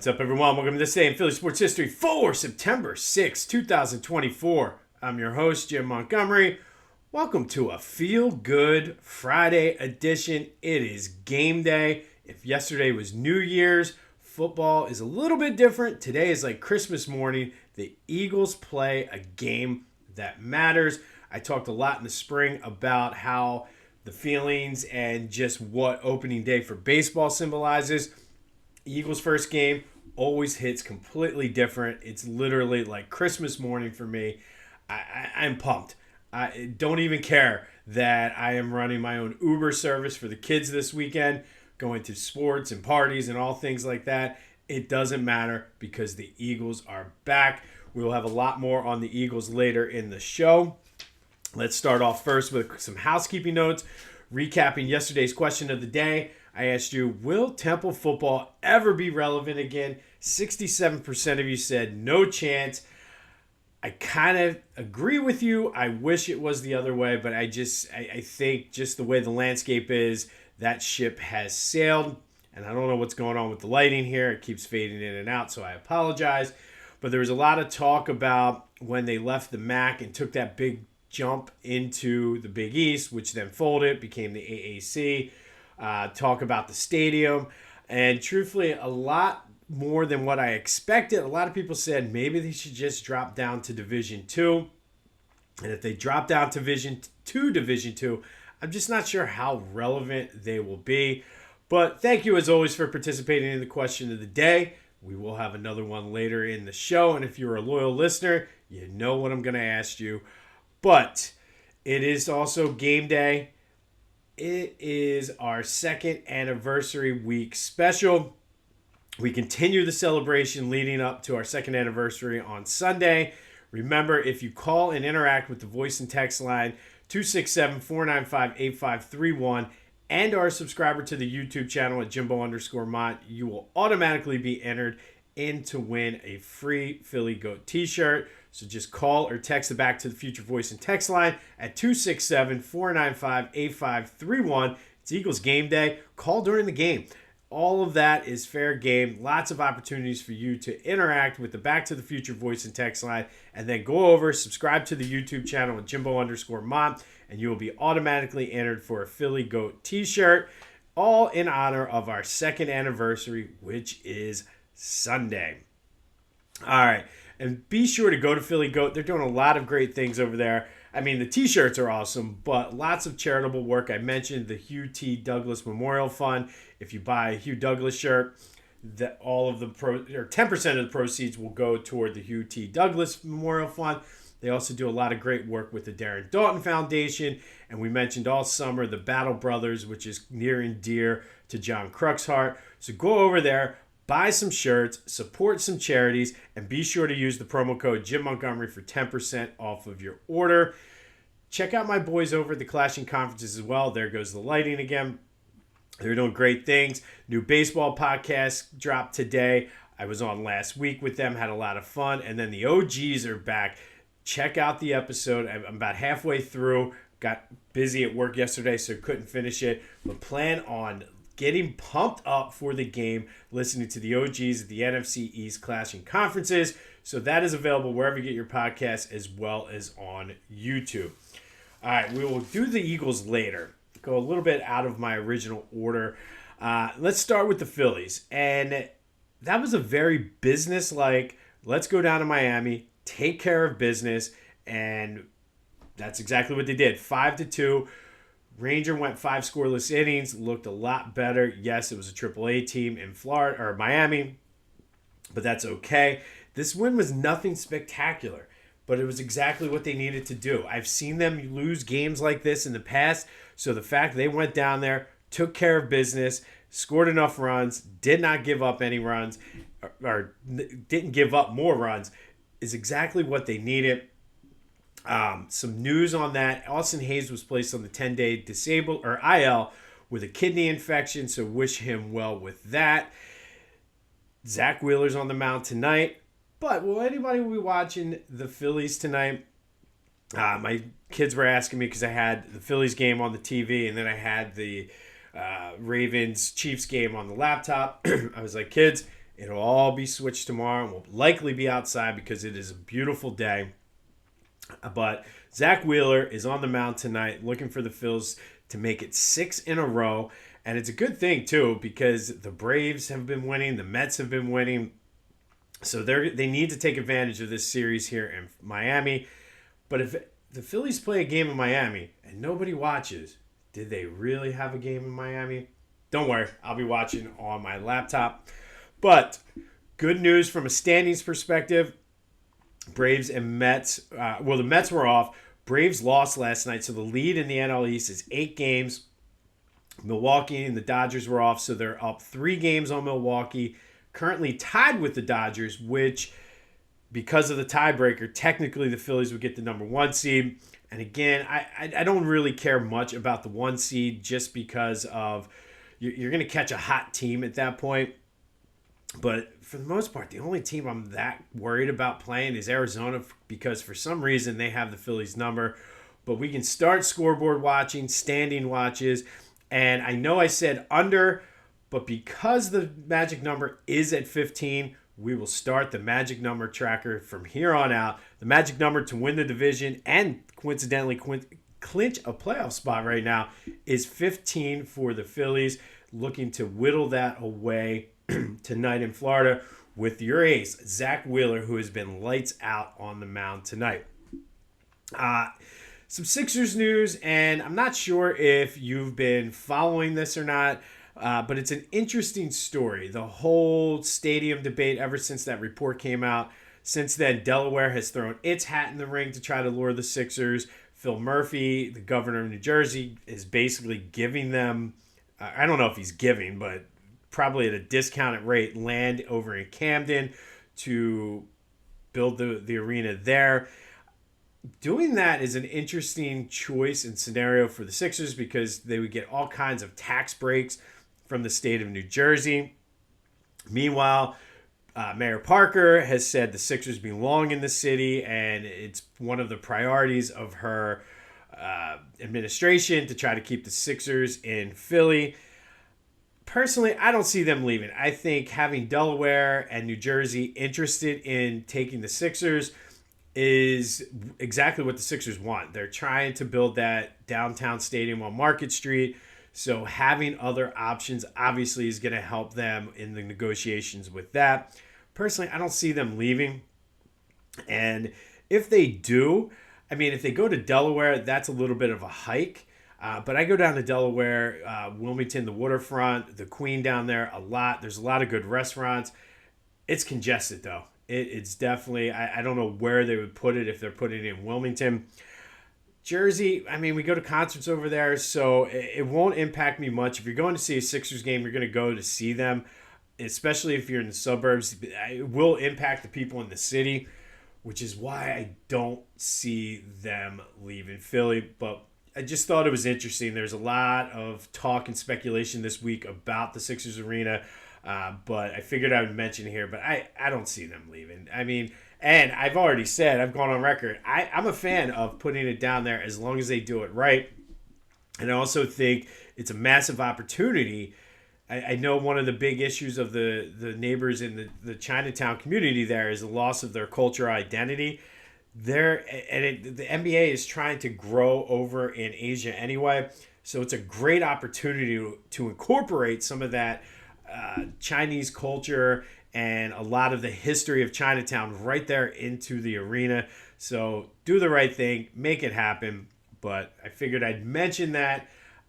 What's up, everyone? Welcome to this day in Philly sports history for September 6, 2024. I'm your host, Jim Montgomery. Welcome to a feel-good Friday edition. It is game day. If yesterday was New Year's, football is a little bit different. Today is like Christmas morning. The Eagles play a game that matters. I talked a lot in the spring about how the feelings and just what opening day for baseball symbolizes. Eagles' first game always hits completely different. It's literally like Christmas morning for me. I'm pumped. I don't even care that I am running my own Uber service for the kids this weekend, going to sports and parties and all things like that. It doesn't matter because the Eagles are back. We will have a lot more on the Eagles later in the show. Let's start off first with some housekeeping notes. Recapping yesterday's question of the day, I asked you, will Temple football ever be relevant again? 67% of you said no chance. I kind of agree with you. I wish it was the other way, but I think just the way the landscape is, that ship has sailed. And I don't know what's going on with the lighting here. It keeps fading in and out, so I apologize. But there was a lot of talk about when they left the MAC and took that big jump into the Big East, which then folded, became the AAC. Talk about the stadium, and truthfully, a lot more than what I expected. A lot of people said maybe they should just drop down to Division II, and if they drop down to Division II, I'm just not sure how relevant they will be. But thank you as always for participating in the question of the day. We will have another one later in the show, and if you're a loyal listener, you know what I'm going to ask you. But it is also game day. It is our second anniversary week special. We continue the celebration leading up to our second anniversary on Sunday. Remember, if you call and interact with the voice and text line 267-495-8531 and are a subscriber to the YouTube channel at Jimbo_Mont, you will automatically be entered in to win a free Philly Goat t-shirt. So just call or text the Back to the Future voice and text line at 267-495-8531. It's Eagles game day. Call during the game. All of that is fair game. Lots of opportunities for you to interact with the Back to the Future voice and text line. And then go over, subscribe to the YouTube channel at Jimbo_Mont, and you will be automatically entered for a Philly Goat t-shirt, all in honor of our second anniversary, which is Sunday. All right. And be sure to go to Philly Goat. They're doing a lot of great things over there. I mean, the t-shirts are awesome, but lots of charitable work. I mentioned the Hugh T. Douglas Memorial Fund. If you buy a Hugh Douglas shirt, that all of the 10% of the proceeds will go toward the Hugh T. Douglas Memorial Fund. They also do a lot of great work with the Darren Dalton Foundation. And we mentioned all summer the Battle Brothers, which is near and dear to John Kruk's heart. So go over there. Buy some shirts, support some charities, and be sure to use the promo code Jim Montgomery for 10% off of your order. Check out my boys over at the Clashing Conferences as well. There goes the lighting again. They're doing great things. New baseball podcast dropped today. I was on last week with them, had a lot of fun. And then the OGs are back. Check out the episode. I'm about halfway through. Got busy at work yesterday, so couldn't finish it. But plan on getting pumped up for the game, listening to the OGs at the NFC East Clashing Conferences. So that is available wherever you get your podcasts as well as on YouTube. All right, we will do the Eagles later. Go a little bit out of my original order. Let's start with the Phillies. And that was a very business-like, let's go down to Miami, take care of business, and that's exactly what they did. 5-2. Ranger went 5 scoreless innings, looked a lot better. Yes, it was a AAA team in Florida or Miami, but that's okay. This win was nothing spectacular, but it was exactly what they needed to do. I've seen them lose games like this in the past, so the fact they went down there, took care of business, scored enough runs, did not give up any runs, or didn't give up more runs, is exactly what they needed. Some news on that. Austin Hayes was placed on the 10-day disabled or IL with a kidney infection, so wish him well with that. Zach Wheeler's on the mound tonight, but will anybody be watching the Phillies tonight? My kids were asking me because I had the Phillies game on the TV and then I had the Ravens-Chiefs game on the laptop. I was like, kids, It'll all be switched tomorrow, and we'll likely be outside because it is a beautiful day. But Zach Wheeler is on the mound tonight, looking for the Phils to make it 6 in a row. And it's a good thing, too, because the Braves have been winning, the Mets have been winning. So they need to take advantage of this series here in Miami. But if the Phillies play a game in Miami and nobody watches, did they really have a game in Miami? Don't worry, I'll be watching on my laptop. But good news from a standings perspective. Braves and Mets. The Mets were off. Braves lost last night, so the lead in the NL East is 8 games. Milwaukee and the Dodgers were off, so they're up 3 games on Milwaukee. Currently tied with the Dodgers, which, because of the tiebreaker, technically the Phillies would get the number 1 seed. And again, I don't really care much about the 1 seed just because of you're going to catch a hot team at that point. But for the most part, the only team I'm that worried about playing is Arizona because for some reason they have the Phillies number. But we can start scoreboard watching, standing watches. And I know I said under, but because the magic number is at 15, we will start the magic number tracker from here on out. The magic number to win the division and coincidentally clinch a playoff spot right now is 15 for the Phillies, looking to whittle that away tonight in Florida with your ace, Zach Wheeler, who has been lights out on the mound tonight. Some Sixers news, and I'm not sure if you've been following this or not, but it's an interesting story. The whole stadium debate ever since that report came out. Since then, Delaware has thrown its hat in the ring to try to lure the Sixers. Phil Murphy, the governor of New Jersey, is basically giving them, I don't know if he's giving, but probably at a discounted rate, land over in Camden to build the arena there. Doing that is an interesting choice and scenario for the Sixers because they would get all kinds of tax breaks from the state of New Jersey. Meanwhile, Mayor Parker has said the Sixers belong in the city, and it's one of the priorities of her administration to try to keep the Sixers in Philly. Personally, I don't see them leaving. I think having Delaware and New Jersey interested in taking the Sixers is exactly what the Sixers want. They're trying to build that downtown stadium on Market Street. So having other options obviously is going to help them in the negotiations with that. Personally, I don't see them leaving. And if they do, if they go to Delaware, that's a little bit of a hike. But I go down to Delaware, Wilmington, the waterfront, the Queen down there a lot. There's a lot of good restaurants. It's congested, though. It's definitely, I don't know where they would put it if they're putting it in Wilmington. Jersey, we go to concerts over there, so it won't impact me much. If you're going to see a Sixers game, you're going to go to see them, especially if you're in the suburbs. It will impact the people in the city, which is why I don't see them leaving Philly. But I just thought it was interesting. There's a lot of talk and speculation this week about the Sixers arena, but I figured I would mention here. But I don't see them leaving. And I've already said, I've gone on record, I'm a fan of putting it down there as long as they do it right. And I also think it's a massive opportunity. I know one of the big issues of the neighbors in the Chinatown community there is the loss of their cultural identity. The NBA is trying to grow over in Asia anyway, so it's a great opportunity to incorporate some of that Chinese culture and a lot of the history of Chinatown right there into the arena. So do the right thing, make it happen. But I figured I'd mention that.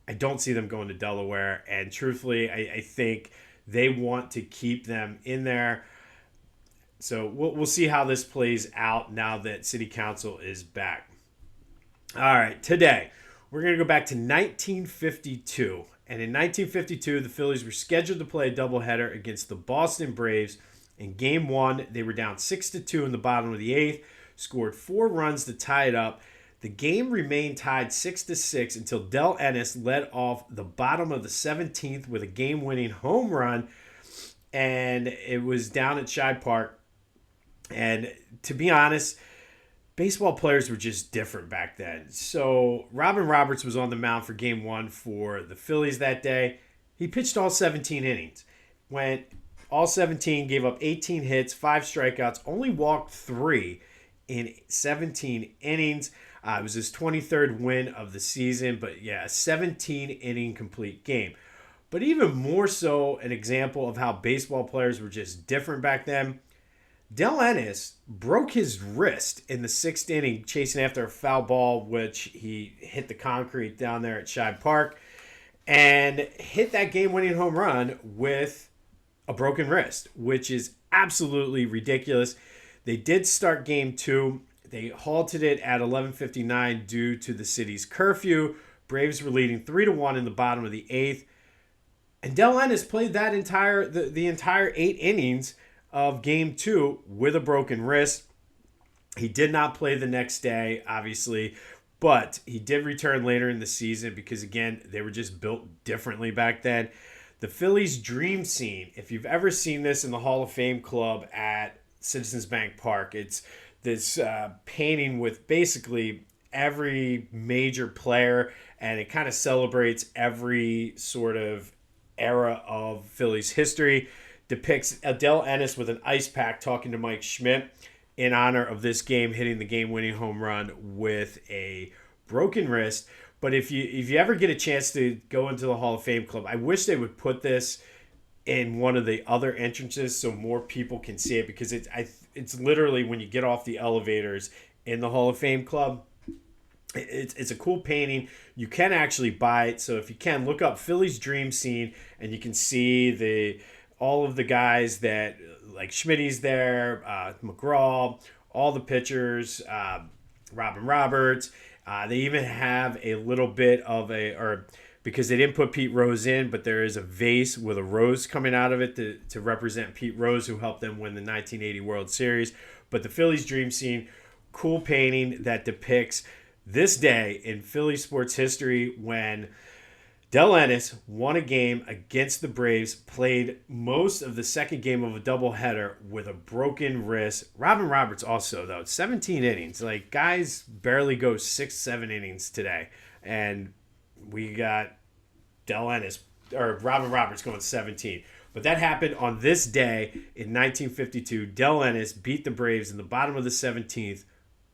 I don't see them going to Delaware, and truthfully, I think they want to keep them in there. So we'll see how this plays out now that City Council is back. All right, today we're going to go back to 1952. And in 1952, the Phillies were scheduled to play a doubleheader against the Boston Braves. In Game 1, they were down 6-2 in the bottom of the 8th, scored 4 runs to tie it up. The game remained tied 6-6 until Del Ennis led off the bottom of the 17th with a game-winning home run, and it was down at Shibe Park. And to be honest, baseball players were just different back then. So Robin Roberts was on the mound for Game 1 for the Phillies that day. He pitched all 17 innings, went all 17, gave up 18 hits, 5 strikeouts, only walked 3 in 17 innings. It was his 23rd win of the season, but yeah, a 17-inning complete game. But even more so, an example of how baseball players were just different back then. Del Ennis broke his wrist in the 6th inning chasing after a foul ball, which he hit the concrete down there at Shibe Park, and hit that game-winning home run with a broken wrist, which is absolutely ridiculous. They did start game 2. They halted it at 11:59 due to the city's curfew. Braves were leading 3-1 in the bottom of the 8th. And Del Ennis played that the entire 8 innings of game 2 with a broken wrist. He did not play the next day, obviously, but he did return later in the season because, again, they were just built differently back then. The Phillies dream scene, if you've ever seen this in the Hall of Fame Club at Citizens Bank Park, it's this painting with basically every major player, and it kind of celebrates every sort of era of Phillies history. Depicts Del Ennis with an ice pack talking to Mike Schmidt in honor of this game, hitting the game-winning home run with a broken wrist. But if you ever get a chance to go into the Hall of Fame Club, I wish they would put this in one of the other entrances so more people can see it, because it's literally when you get off the elevators in the Hall of Fame Club. It's a cool painting. You can actually buy it, so if you can, look up Phillies Dream Scene, and you can see all of the guys that, like Schmitty's there, McGraw, all the pitchers, Robin Roberts. They even have a little bit of because they didn't put Pete Rose in, but there is a vase with a rose coming out of it to represent Pete Rose, who helped them win the 1980 World Series. But the Phillies Dream Scene, cool painting that depicts this day in Philly sports history when Del Ennis won a game against the Braves, played most of the second game of a doubleheader with a broken wrist. Robin Roberts also, though, 17 innings. Like, guys barely go 6-7 innings today. And we got Robin Roberts going 17. But that happened on this day in 1952. Del Ennis beat the Braves in the bottom of the 17th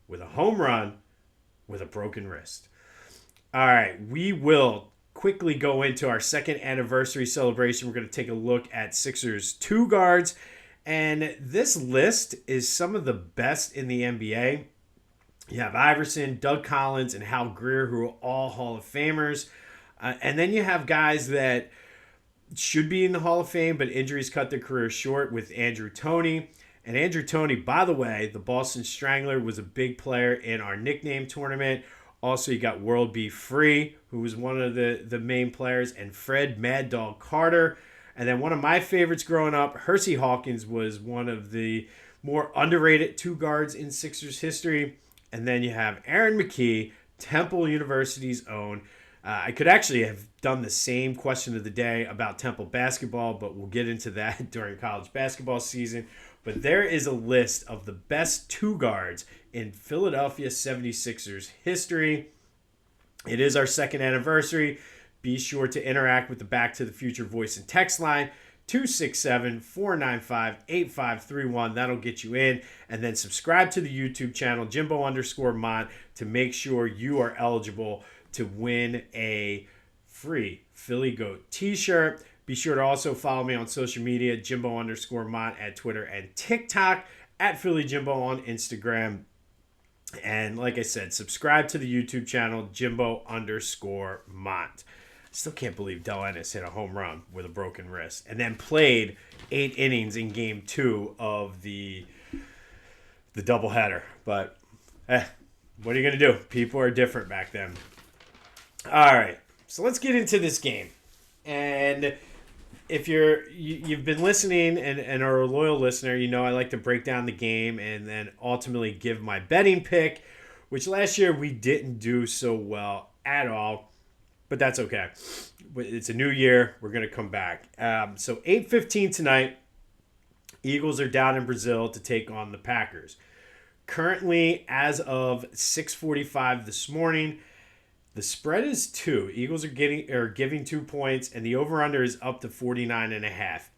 with a home run with a broken wrist. All right, we will quickly go into our second anniversary celebration. We're going to take a look at Sixers 2 guards. And this list is some of the best in the NBA. You have Iverson, Doug Collins, and Hal Greer, who are all Hall of Famers. And then you have guys that should be in the Hall of Fame, but injuries cut their career short, with Andrew Toney. And Andrew Toney, by the way, the Boston Strangler, was a big player in our nickname tournament. Also, you got World B. Free, who was one of the main players, and Fred Mad Dog Carter. And then one of my favorites growing up, Hersey Hawkins, was one of the more underrated 2 guards in Sixers history. And then you have Aaron McKee, Temple University's own. I could actually have done the same question of the day about Temple basketball, but we'll get into that during college basketball season. But there is a list of the best 2 guards in Philadelphia 76ers history. It is our second anniversary. Be sure to interact with the Back to the Future voice and text line, 267-495-8531. That'll get you in. And then subscribe to the YouTube channel, Jimbo_Mont, to make sure you are eligible to win a free Philly Goat t-shirt. Be sure to also follow me on social media, Jimbo_Mont at Twitter and TikTok, at Philly Jimbo on Instagram. And like I said, subscribe to the YouTube channel, Jimbo_Mont. Still can't believe Del Ennis hit a home run with a broken wrist and then played 8 innings in game 2 of the doubleheader. But what are you going to do? People are different back then. All right, so let's get into this game. And if you've been listening and are a loyal listener, you know I like to break down the game and then ultimately give my betting pick, which last year we didn't do so well at all, but that's okay. It's a new year. We're going to come back. So 8:15 tonight, Eagles are down in Brazil to take on the Packers. Currently, as of 6:45 this morning, the spread is 2. Eagles are giving 2 points, and the over-under is up to 49.5.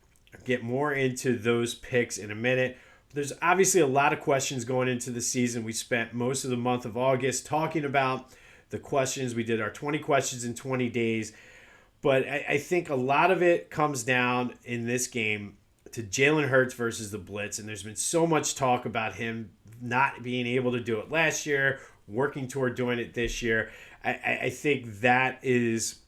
get more into those picks in a minute. There's obviously a lot of questions going into the season. We spent most of the month of August talking about the questions. We did our 20 questions in 20 days. But I think a lot of it comes down in this game to Jalen Hurts versus the blitz. And there's been so much talk about him not being able to do it last year, working toward doing it this year. I think that is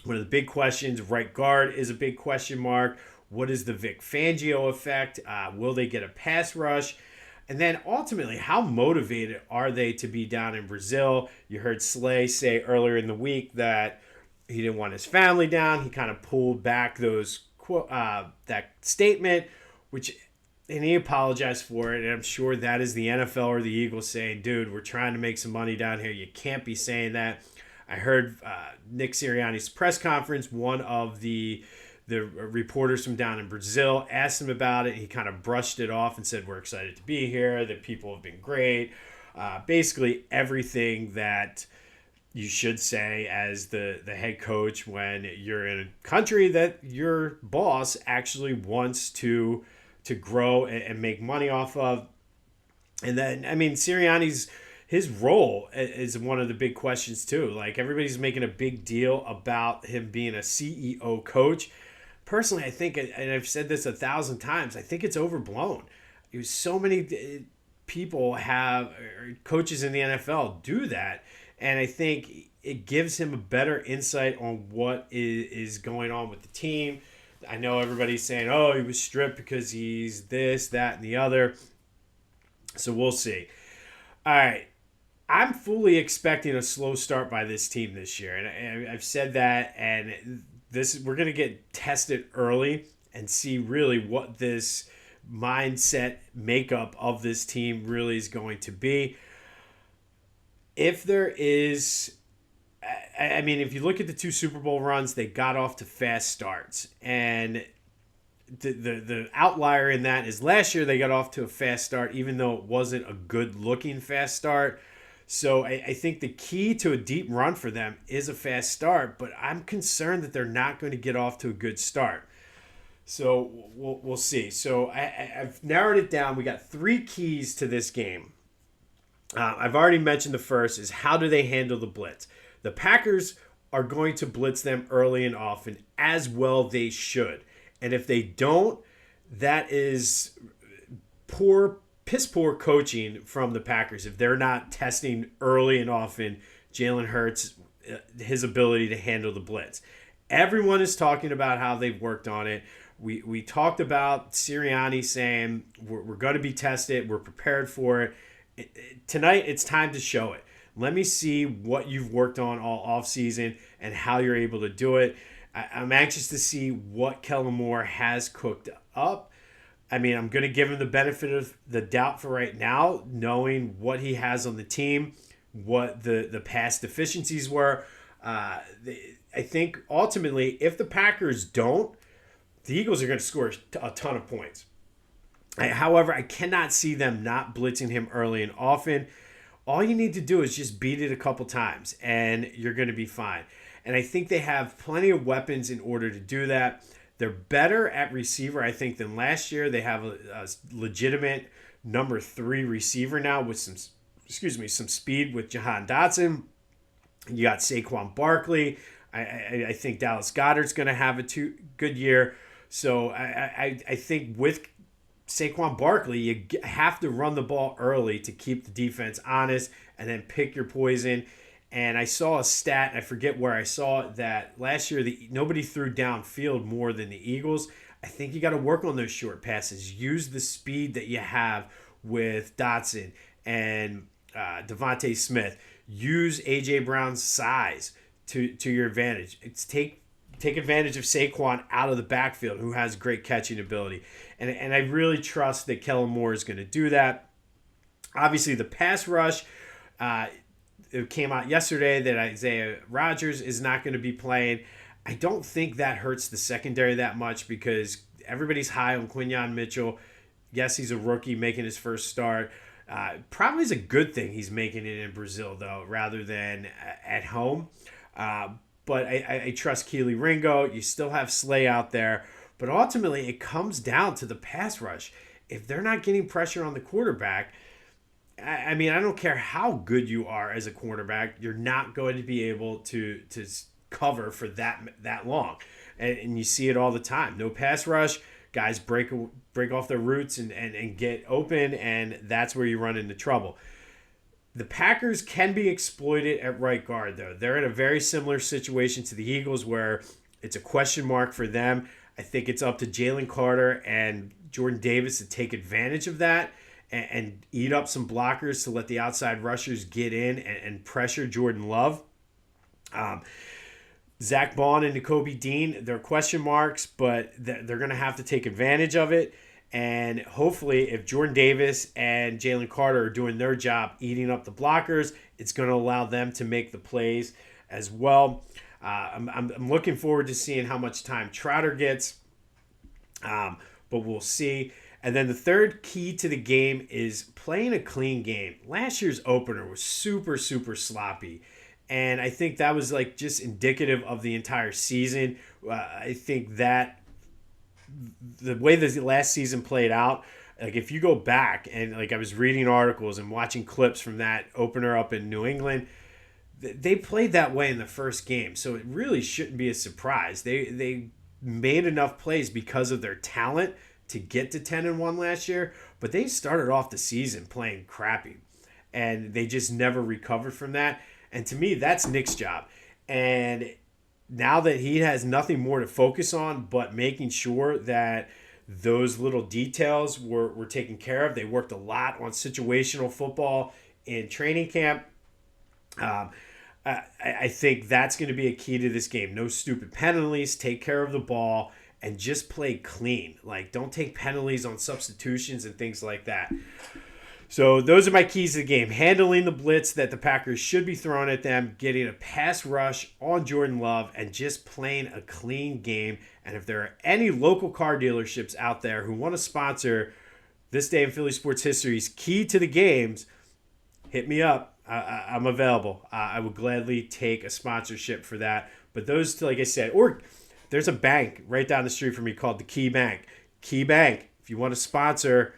one of the big questions. Right guard is a big question mark. What is the Vic Fangio effect? Will they get a pass rush? And then ultimately, how motivated are they to be down in Brazil? You heard Slay say earlier in the week that he didn't want his family down. He kind of pulled back that statement, and he apologized for it. And I'm sure that is the NFL or the Eagles saying, dude, we're trying to make some money down here. You can't be saying that. I heard Nick Sirianni's press conference. One of the reporters from down in Brazil asked him about it. He kind of brushed it off and said, we're excited to be here. The people have been great. Basically everything that you should say as the head coach when you're in a country that your boss actually wants to grow and make money off of. And then, I mean, Sirianni's his role is one of the big questions too. Like, everybody's making a big deal about him being a CEO coach. Personally, I think, and I've said this 1,000 times, I think it's overblown. So many people coaches in the NFL do that. And I think it gives him a better insight on what is going on with the team. I know everybody's saying, oh, he was stripped because he's this, that, and the other. So we'll see. All right. I'm fully expecting a slow start by this team this year. And I've said that. And we're going to get tested early and see really what this mindset makeup of this team really is going to be. If there is, I mean, if you look at the 2 Super Bowl runs, they got off to fast starts. And the outlier in that is last year they got off to a fast start, even though it wasn't a good-looking fast start. So I think the key to a deep run for them is a fast start, but I'm concerned that they're not going to get off to a good start. So we'll see. So I've narrowed it down. We got 3 keys to this game. I've already mentioned the first is how do they handle the blitz? The Packers are going to blitz them early and often, as well they should. And if they don't, that is piss poor coaching from the Packers. If they're not testing early and often Jalen Hurts, his ability to handle the blitz. Everyone is talking about how they've worked on it. We talked about Sirianni saying we're going to be tested. We're prepared for it. Tonight, it's time to show it. Let me see what you've worked on all offseason and how you're able to do it. I'm anxious to see what Kellen Moore has cooked up. I mean, I'm going to give him the benefit of the doubt for right now, knowing what he has on the team, what the past deficiencies were. I think ultimately, if the Packers don't, the Eagles are going to score a ton of points. However, I cannot see them not blitzing him early and often. All you need to do is just beat it a couple times, and you're going to be fine. And I think they have plenty of weapons in order to do that. They're better at receiver, I think, than last year. They have a legitimate number 3 receiver now with some speed with Jahan Dotson. You got Saquon Barkley. I think Dallas Goedert's going to have a good year. So I think with Saquon Barkley, you have to run the ball early to keep the defense honest and then pick your poison. And I saw a stat, I forget where I saw it, that last year nobody threw downfield more than the Eagles. I think you got to work on those short passes. Use the speed that you have with Dotson and Devontae Smith. Use A.J. Brown's size to your advantage. Take advantage of Saquon out of the backfield, who has great catching ability. And I really trust that Kellen Moore is going to do that. Obviously, the pass rush, it came out yesterday that Isaiah Rodgers is not going to be playing. I don't think that hurts the secondary that much because everybody's high on Quinyon Mitchell. Yes, he's a rookie making his first start. Probably is a good thing he's making it in Brazil, though, rather than at home. But I trust Keely Ringo. You still have Slay out there. But ultimately, it comes down to the pass rush. If they're not getting pressure on the quarterback, I mean, I don't care how good you are as a quarterback, you're not going to be able to cover for that long. And you see it all the time. No pass rush, guys break off their roots and get open, and that's where you run into trouble. The Packers can be exploited at right guard, though. They're in a very similar situation to the Eagles where it's a question mark for them. I think it's up to Jalen Carter and Jordan Davis to take advantage of that and eat up some blockers to let the outside rushers get in and pressure Jordan Love. Zach Bond and Nakobe Dean, they're question marks, but they're going to have to take advantage of it. And hopefully, if Jordan Davis and Jalen Carter are doing their job eating up the blockers, it's going to allow them to make the plays as well. I'm looking forward to seeing how much time Trotter gets, but we'll see. And then the third key to the game is playing a clean game. Last year's opener was super, super sloppy. And I think that was like just indicative of the entire season. I think that the way the last season played out, like if you go back and like I was reading articles and watching clips from that opener up in New England, they played that way in the first game. So it really shouldn't be a surprise. They made enough plays because of their talent to get to 10-1 last year, but they started off the season playing crappy and they just never recovered from that. And to me, that's Nick's job. And now that he has nothing more to focus on but making sure that those little details were taken care of. They worked a lot on situational football in training camp. I think that's going to be a key to this game. No stupid penalties. Take care of the ball and just play clean. Like, don't take penalties on substitutions and things like that. So those are my keys to the game. Handling the blitz that the Packers should be throwing at them, getting a pass rush on Jordan Love, and just playing a clean game. And if there are any local car dealerships out there who want to sponsor this day in Philly sports history's key to the games, hit me up. I'm available. I would gladly take a sponsorship for that. But those, like I said, or there's a bank right down the street from me called the Key Bank. Key Bank, if you want to sponsor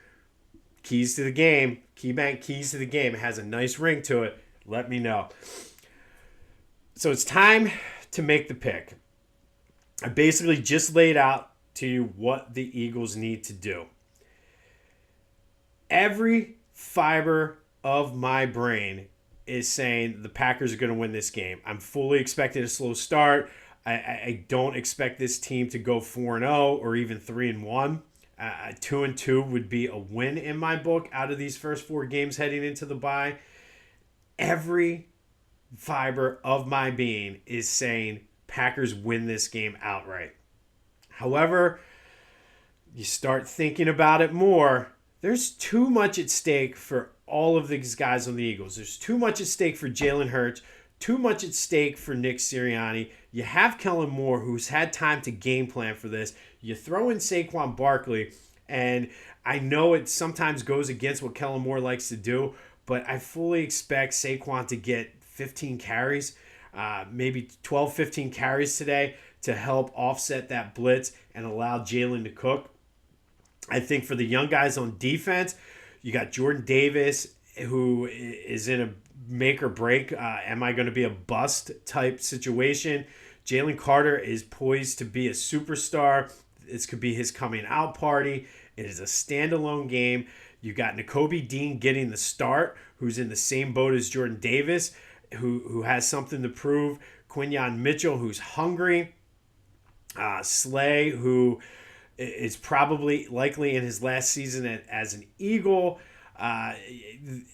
Keys to the Game, Key Bank Keys to the Game, it has a nice ring to it. Let me know. So it's time to make the pick. I basically just laid out to you what the Eagles need to do. Every fiber of my brain is saying the Packers are going to win this game. I'm fully expecting a slow start. I don't expect this team to go 4-0 or even 3-1. 2-2 would be a win in my book out of these first 4 games heading into the bye. Every fiber of my being is saying Packers win this game outright. However, you start thinking about it more, there's too much at stake for all of these guys on the Eagles. There's too much at stake for Jalen Hurts, too much at stake for Nick Sirianni. You have Kellen Moore, who's had time to game plan for this. You throw in Saquon Barkley, and I know it sometimes goes against what Kellen Moore likes to do, but I fully expect Saquon to get 15 carries, maybe 12, 15 carries today to help offset that blitz and allow Jalen to cook. I think for the young guys on defense, you got Jordan Davis, who is in a make or break. Am I going to be a bust type situation? Jalen Carter is poised to be a superstar. This could be his coming out party. It is a standalone game. You got Nakobe Dean getting the start, who's in the same boat as Jordan Davis, who has something to prove. Quinyon Mitchell, who's hungry. Slay, who is probably likely in his last season as an Eagle.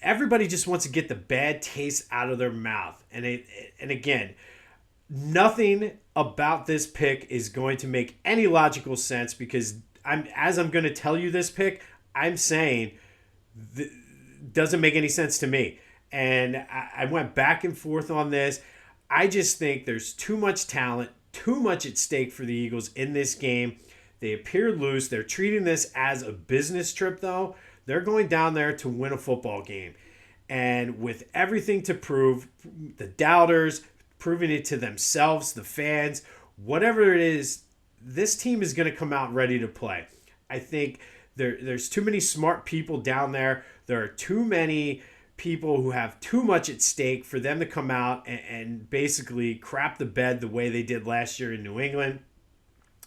Everybody just wants to get the bad taste out of their mouth. And again, nothing about this pick is going to make any logical sense because as I'm going to tell you this pick, I'm saying doesn't make any sense to me. And I went back and forth on this. I just think there's too much talent, too much at stake for the Eagles in this game. They appeared loose. They're treating this as a business trip, though. They're going down there to win a football game. And with everything to prove, the doubters, proving it to themselves, the fans, whatever it is this team is going to come out ready to play. I think there's too many smart people down there. There are too many people who have too much at stake for them to come out and basically crap the bed the way they did last year in New England.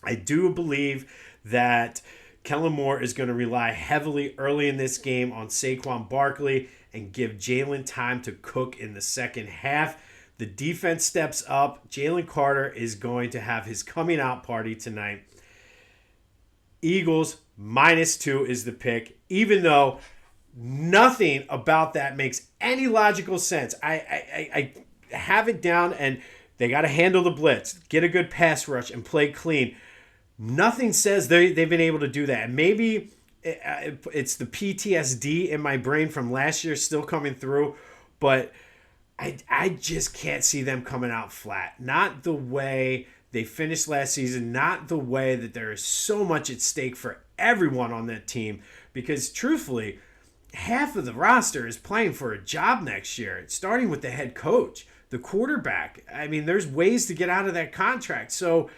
I do believe that Kellen Moore is going to rely heavily early in this game on Saquon Barkley and give Jalen time to cook in the second half. The defense steps up. Jalen Carter is going to have his coming out party tonight. Eagles -2 is the pick, even though nothing about that makes any logical sense. I have it down, and they got to handle the blitz, get a good pass rush, and play clean. Nothing says they've been able to do that. And maybe it's the PTSD in my brain from last year still coming through, but I just can't see them coming out flat. Not the way they finished last season, not the way that there is so much at stake for everyone on that team, because truthfully, half of the roster is playing for a job next year, starting with the head coach, the quarterback. I mean, there's ways to get out of that contract. So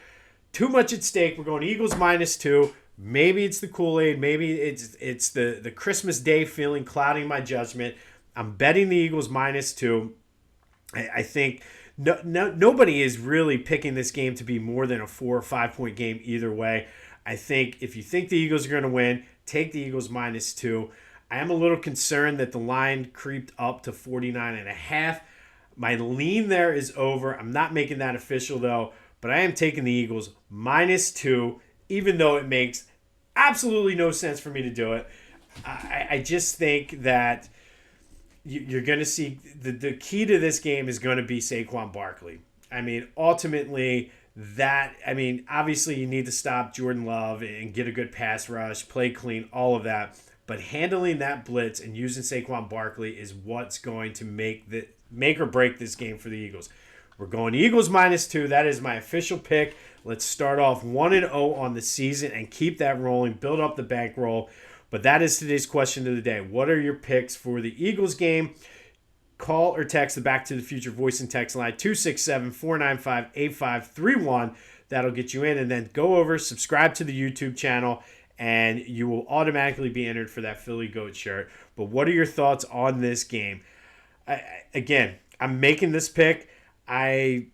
too much at stake. We're going Eagles -2. Maybe it's the Kool-Aid. Maybe it's the Christmas Day feeling clouding my judgment. I'm betting the Eagles -2. I think nobody is really picking this game to be more than a 4 or 5 point game either way. I think if you think the Eagles are going to win, take the Eagles -2. I am a little concerned that the line creeped up to 49.5. My lean there is over. I'm not making that official though, but I am taking the Eagles -2, even though it makes absolutely no sense for me to do it. I just think that you're going to see the key to this game is going to be Saquon Barkley. I mean, ultimately, obviously you need to stop Jordan Love and get a good pass rush, play clean, all of that. But handling that blitz and using Saquon Barkley is what's going to make or break this game for the Eagles. We're going Eagles -2. That is my official pick. Let's start off 1-0 on the season and keep that rolling, build up the bankroll. But that is today's question of the day. What are your picks for the Eagles game? Call or text the Back to the Future voice and text line 267-495-8531. That'll get you in. And then go over, subscribe to the YouTube channel, and you will automatically be entered for that Philly Goat shirt. But what are your thoughts on this game? I'm making this pick. I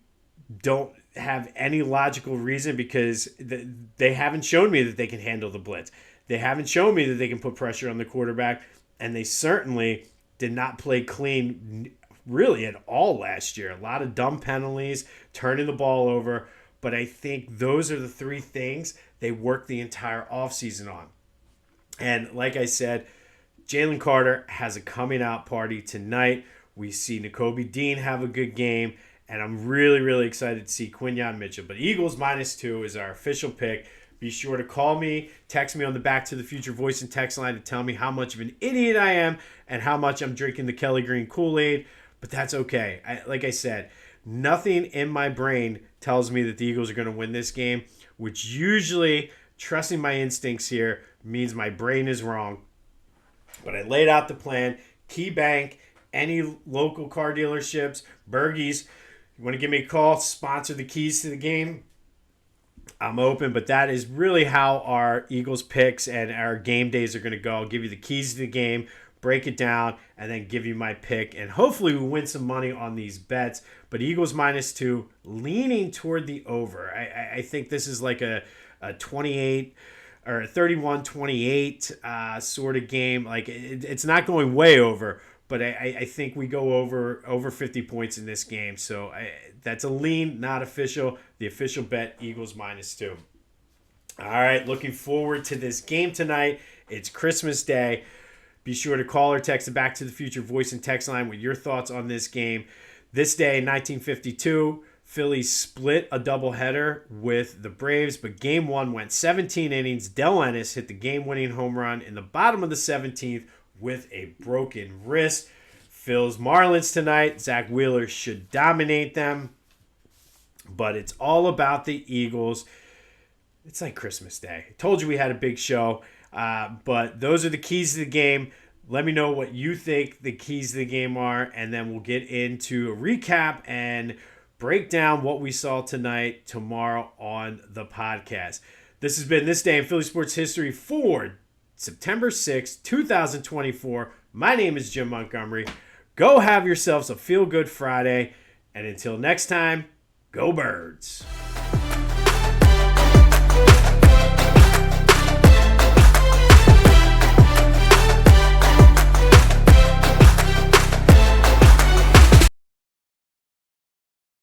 don't have any logical reason because they haven't shown me that they can handle the blitz. They haven't shown me that they can put pressure on the quarterback, and they certainly did not play clean really at all last year. A lot of dumb penalties, turning the ball over, but I think those are the three things they worked the entire offseason on. And like I said, Jalen Carter has a coming out party tonight. We see Nakobe Dean have a good game, and I'm really, really excited to see Quinyon Mitchell. But Eagles -2 is our official pick. Be sure to call me, text me on the Back to the Future voice and text line to tell me how much of an idiot I am and how much I'm drinking the Kelly Green Kool-Aid. But that's okay. Like I said, nothing in my brain tells me that the Eagles are going to win this game, which usually, trusting my instincts here, means my brain is wrong. But I laid out the plan. Key Bank, any local car dealerships, Bergies, you want to give me a call, sponsor the keys to the game, I'm open. But that is really how our Eagles picks and our game days are going to go. I'll give you the keys to the game, break it down, and then give you my pick. And hopefully we win some money on these bets. But Eagles -2, leaning toward the over. I think this is like a 28 or a 31-28 sort of game. Like it's not going way over, but I think we go over 50 points in this game. So that's a lean, not official. The official bet, Eagles -2. All right, looking forward to this game tonight. It's Christmas Day. Be sure to call or text the Back to the Future voice and text line with your thoughts on this game. This day in 1952, Phillies split a doubleheader with the Braves, but Game 1 went 17 innings. Del Ennis hit the game-winning home run in the bottom of the 17th with a broken wrist. Phil's Marlins tonight. Zach Wheeler should dominate them, but it's all about the Eagles. It's like Christmas Day. I told you we had a big show, but those are the keys to the game. Let me know what you think the keys to the game are, and then we'll get into a recap and break down what we saw tonight tomorrow on the podcast. This has been This Day in Philly Sports History for September 6th, 2024. My name is Jim Montgomery. Go have yourselves a feel-good Friday. And until next time, go Birds.